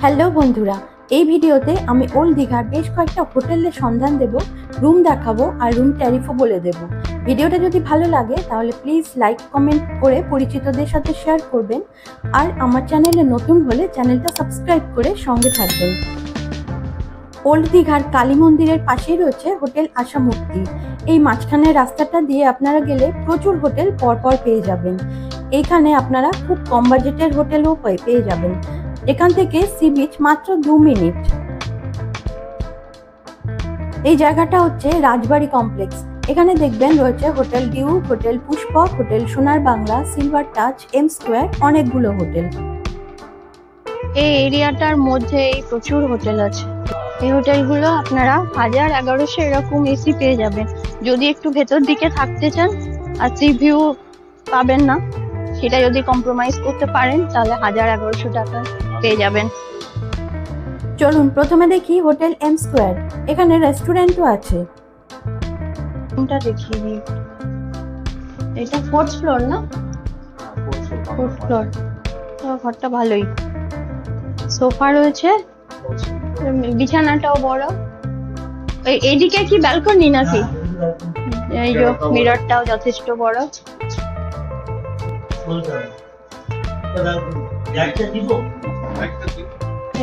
Hello বন্ধুরা, এই ভিডিওতে আমি ওল্ড দীঘার বেশ কয়েকটা হোটেলের সন্ধান দেব, রুম দেখাবো আর রুম ট্যারিফও বলে দেব। ভিডিওটা যদি ভালো লাগে তাহলে প্লিজ লাইক কমেন্ট করে পরিচিতদের সাথে শেয়ার করবেন, আর আমার চ্যানেলে নতুন হলে চ্যানেলটা সাবস্ক্রাইব করে সঙ্গে থাকবেন। ওল্ড দীঘার কালী মন্দিরের পাশেই রয়েছে হোটেল আশামূর্তি। এই মাঝখানের রাস্তাটা দিয়ে আপনারা গেলে প্রচুর হোটেল পরপর পেয়ে যাবেন। এইখানে আপনারা খুব কম বাজেটের হোটেলও পেয়ে যাবেন। এখান থেকে সি বিচ মাত্র 2 মিনিট। এই জায়গাটা হচ্ছে রাজবাড়ি কমপ্লেক্স। এখানে দেখবেন রয়েছে hotel duke, hotel Pushpak, hotel Sonar Bangla, silver touch, M square, অনেকগুলো হোটেল। এই এরিয়াটার মধ্যে প্রচুর হোটেল আছে। এই হোটেলগুলো আপনারা 1000-1100 এরকম এসি পেয়ে যাবেন। যদি একটু ভেতর দিকে থাকতে চান আর সি ভিউ পাবেন না, সেটা যদি কম্প্রোমাইজ করতে পারেন তাহলে 1000-1100 টাকা পেয়ে যাবেন। চলুন প্রথমে দেখি হোটেল এম স্কোয়ার। এখানে রেস্টুরেন্টও আছে। রুমটা দেখিয়ে দিই। এটা 4th ফ্লোর না? 4th floor. ঘরটা ভালোই, সোফা রয়েছে, বিছানাটাও বড়। এইদিকে কি ব্যালকনি নাকি? এই যে মিররটাও যথেষ্ট বড়।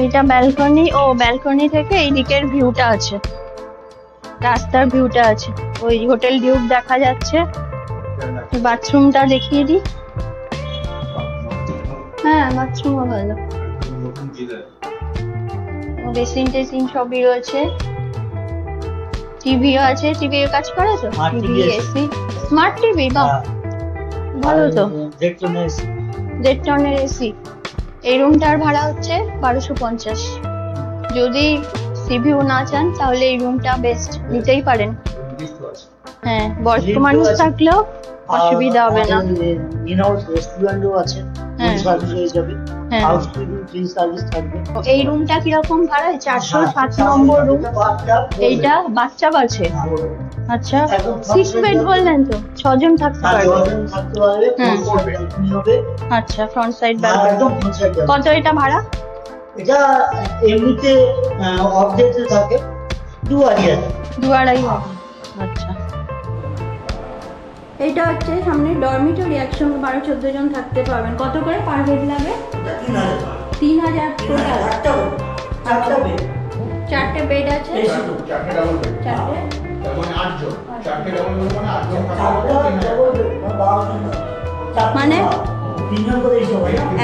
এইটা ব্যালকনি। ও ব্যালকনি থেকে এই দিকের ভিউটা আছে, রাস্তার ভিউটা আছে। ওই হোটেল ডিউক দেখা যাচ্ছে। বাথরুমটা দেখিয়ে দিই। হ্যাঁ, বাথরুমও ভালো, বেসিন টেসিন সবই রয়েছে। টিভিও আছে। টিভি এর কাজ করে তো? TV, AC, smart TV. বাহ, ভালো তো। 1.5 টনের এসি। এই রুমটার ভাড়া হচ্ছে 1250। যদি সিভিউ না চান তাহলে এই রুমটা বেস্ট, নিতেই পারেন। হ্যাঁ, বয়স্ক মানুষ থাকলেও অসুবিধা হবে না। ইনহাউস রেস্টুরেন্টও আছে, সার্ভিস হয়ে যাবে, হাউসকিপিং ফ্রি সার্ভিস থাকবে। এই রুমটা কিরকম ভাড়া? 407 নম্বর রুম। এইটা বাচ্চা আছে। আচ্ছা, 6 বেড বললেন তো? 6 জন থাকতে পারবে। আচ্ছা, ফ্রন্ট সাইড ব্যালকনি। কত এটা ভাড়া? এটা এমনিতে অর্ধেকে থাকে 2,500। আচ্ছা, এইটা হচ্ছে সামনে ডরমিটরি, একসঙ্গে 12-14 জন থাকতে পারবেন। কত করে পার বেড লাগে? 3000 টোটাল। 4টে বেড আছে। মানে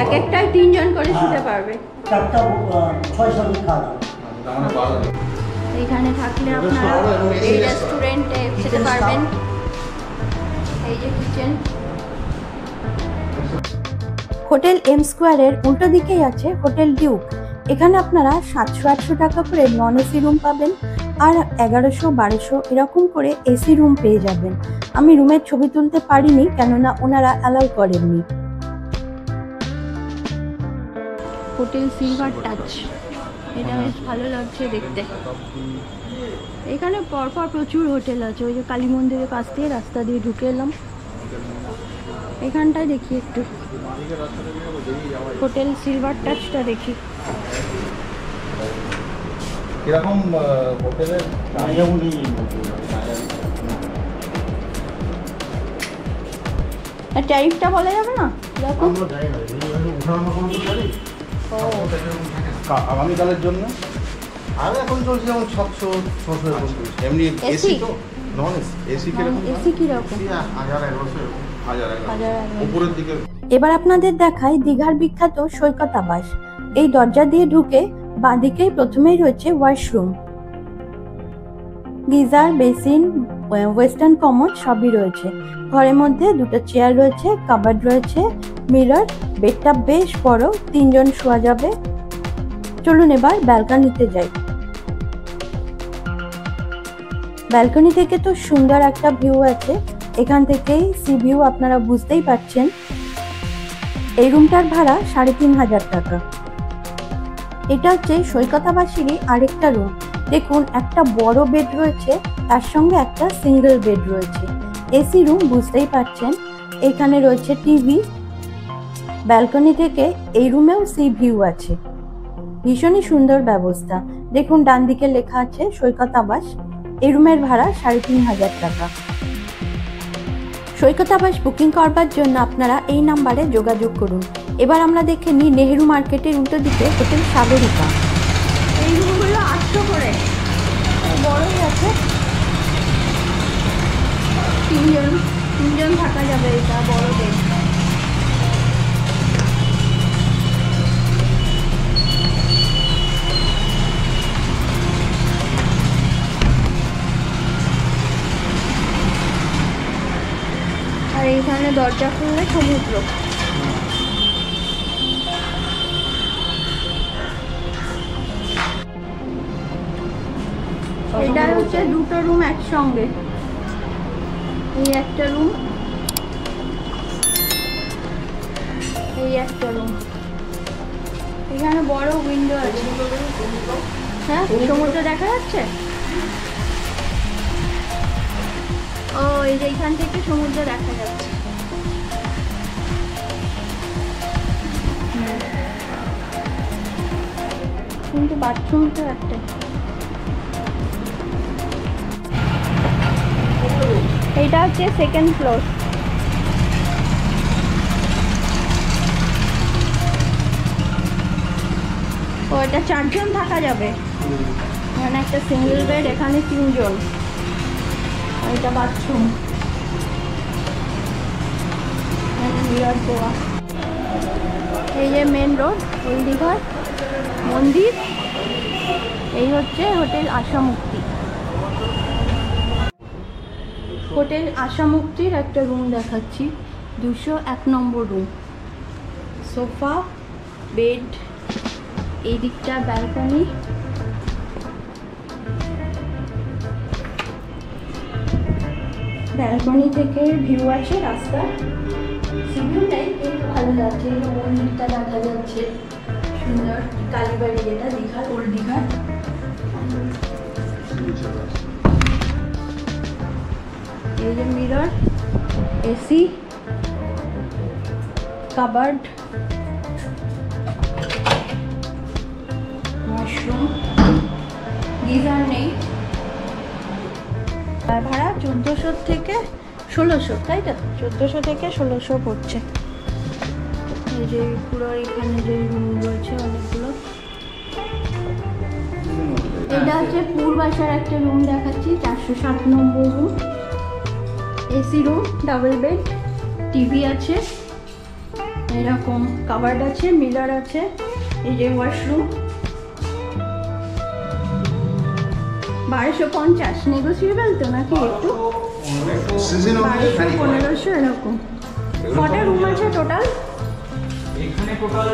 এক একটাই 3 জন করে শুতে পারবে। এইখানে থাকলে আপনারা এই রেস্টুরেন্টে খেতে পারবেন। এই যে কিচেন। হোটেল এম স্কোয়ারের উল্টো দিকেই আছে হোটেল ডিউক। এখানে আপনারা 700-800 টাকা করে নন এসি রুম পাবেন, আর 1100-1200 এরকম করে এসি রুম পেয়ে যাবেন। আমি রুমের ছবি তুলতে পারিনি, কেননা ওনারা অ্যালাউ করেননি। হোটেল সিলভার টাচ, এটা বেশ ভালো লাগছে দেখতে। এখানে পরপর প্রচুর হোটেল আছে। ওই যে কালী মন্দিরের কাছ দিয়ে রাস্তা দিয়ে ঢুকে এলাম। এখানটায় দেখি একটু হোটেল সিলভার টাচটা দেখি। কিরকম হোটেলের ট্যারিফটা বলা যাবে না? আগামীকালের জন্য আর এখন চলছে যেমন 700-600 এমনি এসি তো নন এসি কিরকম? এসি কিরকম? 1000-1100 উপরের দিকে। এবার আপনাদের দেখাই দীঘার বিখ্যাত সৈকত আবাস। এই দরজা দিয়ে ঢুকে বাঁদিকেই প্রথমেই রয়েছে washroom, geyser, basin, western commode সবই রয়েছে। ঘরের মধ্যে 2টো চেয়ার রয়েছে, কাবার্ড রয়েছে, মিরর, বেডটা বেশ বড়, 3 জন শোয়া যাবে। চলুন এবার ব্যালকনিতে যাই। ব্যালকনি থেকে তো সুন্দর একটা ভিউ আছে। এখান থেকেই সি ভিউ আপনারা বুঝতেই পারছেন। এই রুমটার ভাড়া 3500 টাকা। এটা হচ্ছে সৈকত আবাসেরই আরেকটা রুম। দেখুন, একটা বড় বেড রয়েছে, তার সঙ্গে একটা সিঙ্গেল বেড রয়েছে। এসি রুম বুঝতেই পারছেন। এখানে রয়েছে টিভি। ব্যালকনি থেকে এই রুমেও সি ভিউ আছে। ভীষণই সুন্দর ব্যবস্থা। দেখুন ডান দিকে লেখা আছে সৈকত আবাস। এই রুমের ভাড়া ৩,৫০০ টাকা। সৈকত আবাস বুকিং করবার জন্য আপনারা এই নাম্বারে যোগাযোগ করুন। এবার আমরা দেখে নিই নেহেরু মার্কেটের উল্টো দিকে হোটেল সাগরিকা। এই রুমগুলো ৮০০ করে, বড়ই আছে। তিনজন থাকা যাবে, এটা বড় বেড। আর এইখানে দরজা খুললে সমুদ্র। এটা হচ্ছে দুটো রুম একসঙ্গে। এই একটা রুম, এই একটা রুম। এখানে বড় উইন্ডো আছে। হ্যাঁ, সমুদ্র দেখা যাচ্ছে। ও, এই যে এখান থেকে সমুদ্র দেখা যাচ্ছে। কিন্তু বাথরুম তো একটা। এটা হচ্ছে সেকেন্ড ফ্লোর। ও, এটা 4 জন থাকা যাবে। এখানে একটা সিঙ্গেল বেড, এখানে 3 জন। এটা বাথরুম। মিরর দেওয়া। এই যে মেন রোড, ওই দীঘার মন্দির। এই হচ্ছে হোটেল আশামুক্তি। হোটেল আশামুক্তির একটা রুম দেখাচ্ছি, 201 নম্বর রুম। সোফা, বেড, এই দিকটা ব্যালকনি। ব্যালকনি থেকে ভিউ আছে রাস্তা। সিভিউ নেই কিন্তু ভালো লাগছে। মন্দিরটা দেখা যাচ্ছে সুন্দর। কালীবাড়ি, যেটা দীঘার, ওল্ড দীঘার। এই যে mirror, AC, covered, washroom, geyser নেই। ভাড়া 1400 থেকে 1600, তাই তো? 1400 থেকে 1600 পড়ছে। এই যে পুরো এখানে যে রুমগুলো আছে অনেকগুলো। এটা হচ্ছে পূর্বাশার একটা রুম দেখাচ্ছি, 407 number room. AC room, double bed, TV আছে, এরকম কাবার্ড আছে, মিরর আছে। এই যে ওয়াশরুম। 1250 নেগোসিয়েবল তো নাকি একটু? 1200-1500 এরকম। কটা রুম আছে টোটাল? এখানে টোটাল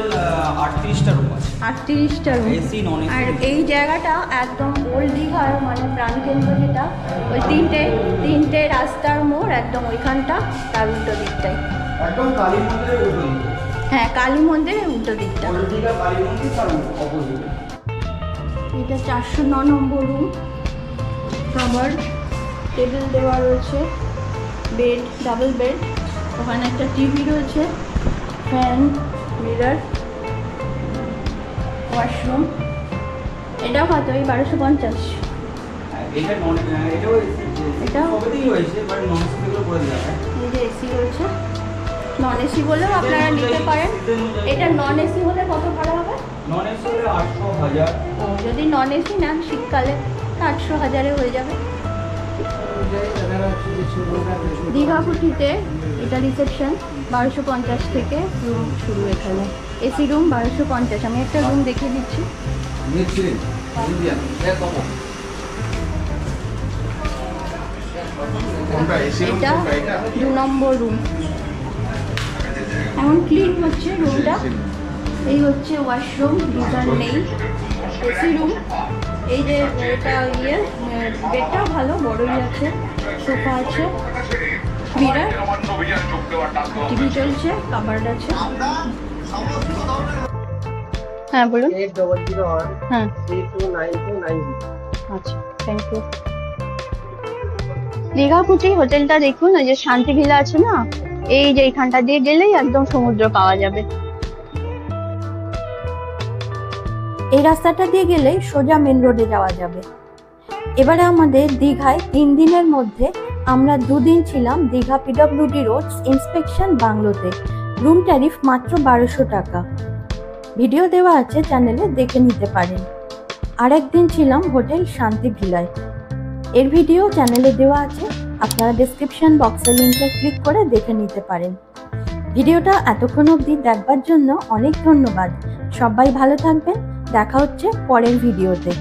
38টা রুম আছে। 38টা রুম। AC non AC. আর এই জায়গাটা একদম ওল্ড দীঘার, মানে প্রাণকেন্দ্র যেটা, ওই তিনটে রাস্তার মোড় একদম ওইখানটা, তার উল্টো দিকটাই। একদম কালী মন্দিরের উল্টো দিকে। হ্যাঁ, কালী মন্দিরের উল্টো দিকটা। ওল্ড দীঘা কালী মন্দির তার অপোজিট। এটা 409 নম্বর রুম। কাবার্ড, টেবিল দেওয়া রয়েছে, বেড, ডাবল বেড। ওখানে একটা টিভি রয়েছে, ফ্যান, মিরর, ওয়াশরুম। এটাও কত? এই 1250। এটা নন এটাও এটাও? সবই হয়েছে, বাট নন এসি গুলো করে দেওয়া হয়। এই যে এসি রয়েছে। নন এসি বলেও আপনারা নিতে পারেন। এটা নন এসি হলে কত ভাড়া হবে? নন এসি হলে 800, 1000। ও, যদি নন এসি নেন শীতকালে 800, 1000-এ হয়ে যাবে। দীঘাকুঠিতে এটা রিসেপশন, 1250 থেকে রুম শুরু। এখানে এসি রুম 1250। আমি একটা রুম দেখিয়ে দিচ্ছি। এটা 2 নম্বর রুম। এখন ক্লিন হচ্ছে রুমটা। এই হচ্ছে ওয়াশরুম, গিজার নেই। AC room. এই যে এটা বেডটাও ভালো, বড়ই আছে, সোফা আছে, মিরর, টিভি চলছে, কাবার্ড আছে। হ্যাঁ বলুন। 8001 হ্যাঁ, 329290। আচ্ছা, থ্যাংক ইউ। দীঘাকুঠি হোটেলটা দেখুন, ওই যে শান্তি ভিলা আছে না, এই যে এইখানটা দিয়ে গেলেই একদম সমুদ্র পাওয়া যাবে। এই রাস্তাটা দিয়ে গেলেই সোজা মেন রোডে যাওয়া যাবে। এবারে আমাদের দীঘায় 3 দিনের মধ্যে আমরা 2 দিন ছিলাম দীঘা PWD রোডস ইন্সপেকশন বাংলোতে। রুম ট্যারিফ মাত্র 1200 টাকা। ভিডিও দেওয়া আছে চ্যানেলে, দেখে নিতে পারেন। আর একদিন ছিলাম হোটেল শান্তি ভিলায়। এর ভিডিও চ্যানেলে দেওয়া আছে, আপনারা ডেসক্রিপশন বক্সের লিঙ্কে ক্লিক করে দেখে নিতে পারেন। ভিডিওটা এতক্ষণ অবধি দেখবার জন্য অনেক ধন্যবাদ। সবাই ভালো থাকবেন, দেখা হচ্ছে পরের ভিডিওতে।